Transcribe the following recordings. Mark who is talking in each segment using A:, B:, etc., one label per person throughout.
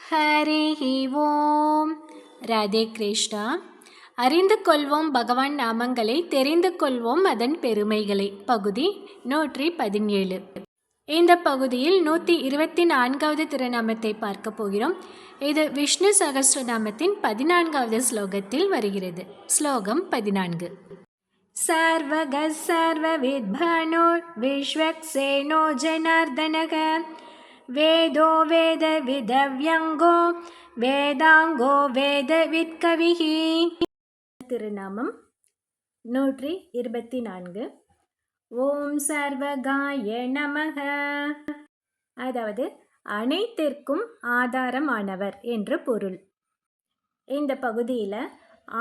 A: ஹரிஹி ஓம். ராதே கிருஷ்ணா. அறிந்து கொள்வோம் பகவான் நாமங்களை, தெரிந்து கொள்வோம் அதன் பெருமைகளை. பகுதி 117. இந்த பகுதியில் 124வது திருநாமத்தை பார்க்க போகிறோம். இது விஷ்ணு சகஸ்ரநாமத்தின் 14வது ஸ்லோகத்தில் வருகிறது. ஸ்லோகம் 14. சர்வக சர்வவித்பானோ விஸ்வக்சேனோ ஜனார்தனக வேதோ வேத விதவ்யங்கோ வேதாங்கோ வேத வித்கவிஹி. திருநாமம் 124. ஓம் சர்வகாய நமக, அதாவது அனைத்திற்கும் ஆதாரமானவர் என்று பொருள். இந்த பகுதியில்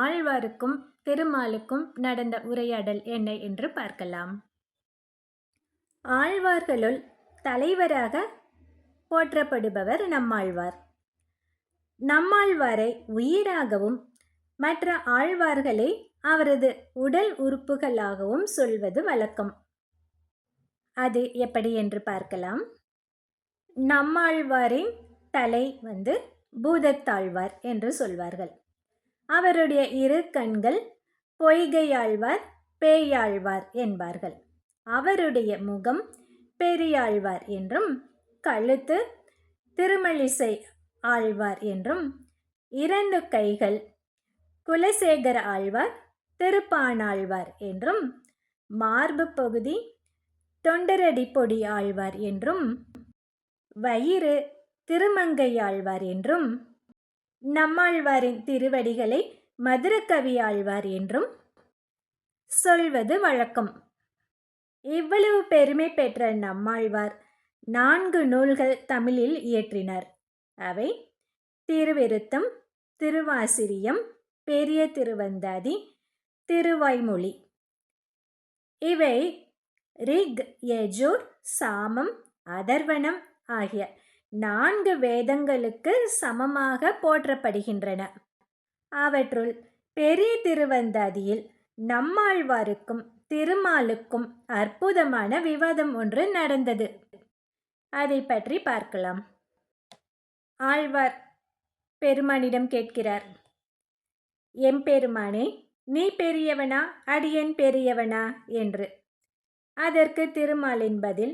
A: ஆழ்வாருக்கும் திருமாலுக்கும் நடந்த உரையாடல் என்ன என்று பார்க்கலாம். ஆழ்வார்களுள் தலைவராக போற்றப்படுபவர் நம்மாழ்வார். நம்மாழ்வாரை உயிராகவும் மற்ற ஆழ்வார்களை அவரது உடல் உறுப்புகளாகவும் சொல்வது வழக்கம். அது எப்படி என்று பார்க்கலாம். நம்மாழ்வாரின் தலை பூதத்தாழ்வார் என்று சொல்வார்கள். அவருடைய இரு கண்கள் பொய்கையாழ்வார் பேயாழ்வார் என்பார்கள். அவருடைய முகம் பெரியாழ்வார் என்றும், கழுத்து திருமழிசை ஆழ்வார் என்றும், 2 கைகள் குலசேகர ஆழ்வார் திருப்பானாழ்வார் என்றும், மார்பு பகுதி தொண்டரடி பொடி ஆழ்வார் என்றும், வயிறு திருமங்கையாழ்வார் என்றும், நம்மாழ்வாரின் திருவடிகளை மதுரகவி ஆழ்வார் என்றும் சொல்வது வழக்கம். இவ்வளவு பெருமை பெற்ற நம்மாழ்வார் 4 நூல்கள் தமிழில் இயற்றினார். அவை திருவிருத்தம், திருவாசிரியம், பெரிய திருவந்தாதி, திருவாய்மொழி. இவை ரிக், யஜுர், சாமம், அதர்வணம் ஆகிய 4 வேதங்களுக்கு சமமாக போற்றப்படுகின்றன. அவற்றுள் பெரிய திருவந்தாதியில் நம்மாழ்வாருக்கும் திருமாலுக்கும் அற்புதமான விவாதம் ஒன்று நடந்தது. அதை பற்றி பார்க்கலாம். ஆழ்வார் பெருமானிடம் கேட்கிறார், எம்பெருமானே, நீ பெரியவனா அடியேன் பெரியவனா என்று. அதற்கு திருமாலின் பதில்,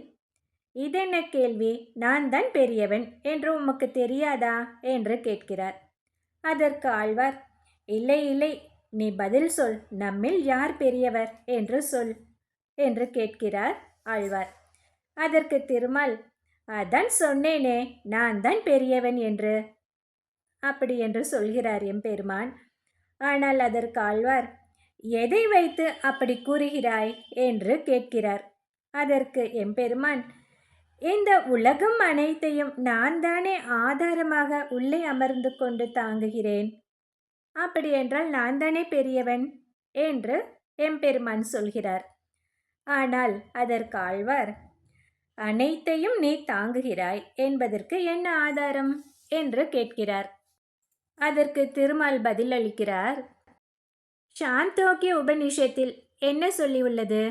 A: இதென்ன கேள்வி, நான் தான் பெரியவன் என்று உமக்கு தெரியாதா என்று கேட்கிறார். அதற்கு ஆழ்வார், இல்லை இல்லை, நீ பதில் சொல், நம்மில் யார் பெரியவர் என்று சொல் என்று கேட்கிறார் ஆழ்வார். அதற்கு திருமால், அதான் சொன்னேனே, நான் தான் பெரியவன் என்று. அப்படி என்று சொல்கிறார் எம்பெருமான். ஆனால் அதற்கு ஆழ்வார், எதை வைத்து அப்படி கூறுகிறாய் என்று கேட்கிறார். அதற்கு எம்பெருமான், இந்த உலகம் அனைத்தையும் நான் தானே ஆதாரமாக உள்ளே அமர்ந்து கொண்டு தாங்குகிறேன். அப்படி என்றால் நான் தானே பெரியவன் என்று எம்பெருமான் சொல்கிறார். ஆனால் அதற்கு ஆழ்வார், அனைத்தையும் நீ தாங்குகிறாய் என்பதற்கு என்ன ஆதாரம் என்று கேட்கிறார். அதற்கு திருமால் பதில் அளிக்கிறார். சாந்தோக்கிய உபநிஷத்தில் என்ன சொல்லியுள்ளது?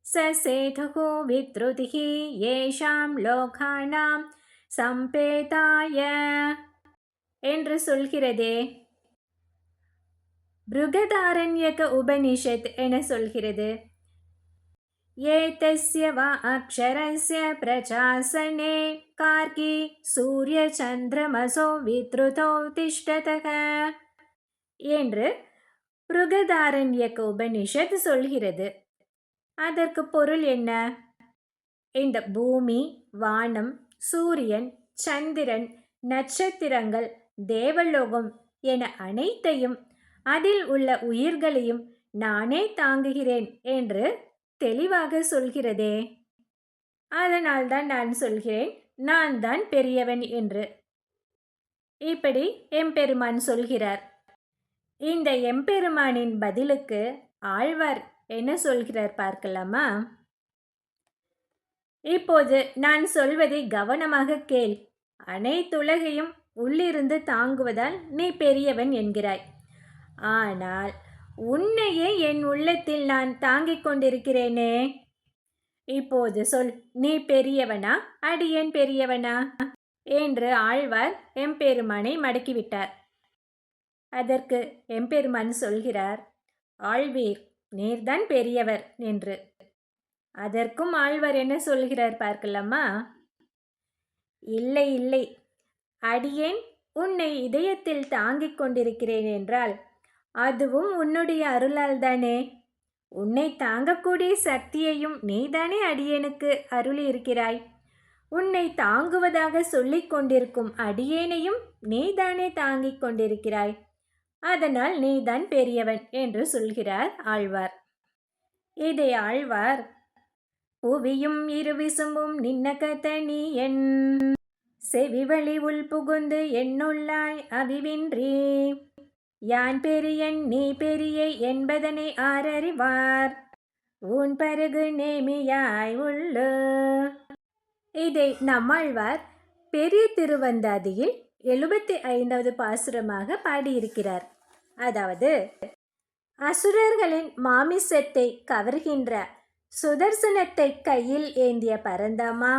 A: சசேதகோ வித்ருதிஹி ஏஷாம் லோகானாம் சம்பேதாய என்று சொல்கிறதே. பிருகதாரண்யக உபநிஷத் என சொல்கிறது, ஏதஸ்ய வா அக்ஷரஸ்ய பிரசாசனே கார்கி சூரிய சந்திரமசோ வித்ருதோ திஷ்டதக என்று பிருகதாரண்யக உபநிஷத் சொல்கிறது. அதற்கு பொருள் என்ன? இந்த பூமி, வானம், சூரியன், சந்திரன், நட்சத்திரங்கள், தேவலோகம் என அனைத்தையும், அதில் உள்ள உயிர்களையும் நானே தாங்குகிறேன் என்று தெளிவாக சொல்கிறதே. அதனால்தான் நான் சொல்கிறேன், நான் தான் பெரியவன் என்று. இப்படி எம்பெருமான் சொல்கிறார். இந்த எம்பெருமானின் பதிலுக்கு ஆழ்வார் என்ன சொல்கிறார் பார்க்கலாமா? இப்போது நான் சொல்வதை கவனமாக கேள். அனைத்துலகையும் உள்ளிருந்து தாங்குவதால் நீ பெரியவன் என்கிறாய். ஆனால் உன்னையே என் உள்ளத்தில் நான் தாங்கிக் கொண்டிருக்கிறேனே. இப்போது சொல், நீ பெரியவனா அடியேன் பெரியவனா? என்று ஆழ்வார் எம்பெருமானை மடக்கிவிட்டார். அதற்கு எம்பெருமான் சொல்கிறார், ஆழ்வீர், நீர்தான் பெரியவர் என்று. அதற்கும் ஆழ்வார் என்ன சொல்கிறார் பார்க்கலாமா? இல்லை இல்லை, அடியேன் உன்னை இதயத்தில் தாங்கிக் கொண்டிருக்கிறேன் என்றால் அதுவும் உன்னுடைய அருளால் தானே. உன்னை தாங்கக்கூடிய சக்தியையும் நீதானே அடியேனுக்கு அருளி இருக்கிறாய். உன்னை தாங்குவதாக சொல்லிக் கொண்டிருக்கும் அடியேனையும் நீதானே தாங்கிக் கொண்டிருக்கிறாய். அதனால் நீதான் பெரியவன் என்று சொல்கிறார் ஆழ்வார். இதை ஆழ்வார், புவியும் இருவிசும்பும் நின்னகத்த நீ என் செவிவழி உள் புகுந்து என்னுள்ளாய் அவிவின்றி யான் பெரியன் நீ பெரிய என்பதனை ஆரறிவார் உன் பருகு நேமியாய் உள்ளு. இதை நம்மாழ்வார் பெரிய திருவந்தாதியில் 75வது பாசுரமாக பாடியிருக்கிறார். அதாவது, அசுரர்களின் மாமிசத்தை கவர்கின்ற சுதர்சனத்தை கையில் ஏந்திய பரந்தாமா,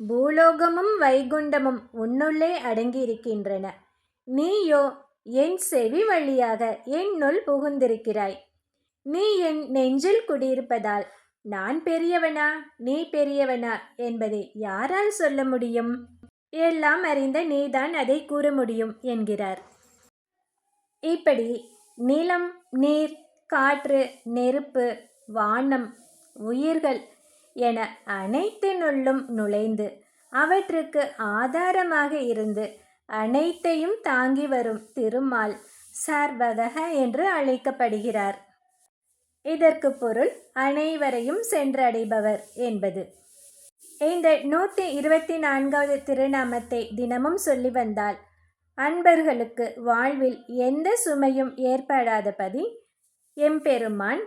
A: பூலோகமும் வைகுண்டமும் உன்னுள்ளே அடங்கியிருக்கின்றன. நீயோ என் செவி வழியாக என்னுள் புகுந்திருக்கிறாய். நீ என் நெஞ்சில் குடியிருப்பதால் நான் பெரியவனா நீ பெரியவனா என்பதை யாரால் சொல்ல முடியும்? எல்லாம் அறிந்த நீதான் அதை கூற முடியும் என்கிறார். இப்படி நிலம், நீர், காற்று, நெருப்பு, வானம், உயிர்கள் என அனைத்தினுள்ளும் நுழைந்து அவற்றுக்கு ஆதாரமாக இருந்து அனைத்தையும் தாங்கி வரும் திருமால் சர்வதக என்று அழைக்கப்படுகிறார். இதற்கு பொருள் அனைவரையும் சென்றடைபவர் என்பது. இந்த 124வது திருநாமத்தை தினமும் சொல்லி வந்தால் அன்பர்களுக்கு வாழ்வில் எந்த சுமையும் ஏற்படாதபடி எம்பெருமான்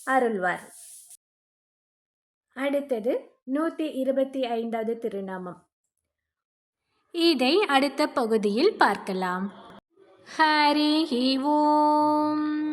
A: அருள்வார். அடுத்தது 125வது திருநாமம். இதை அடுத்த பகுதியில் பார்க்கலாம். ஹரி ஓம்.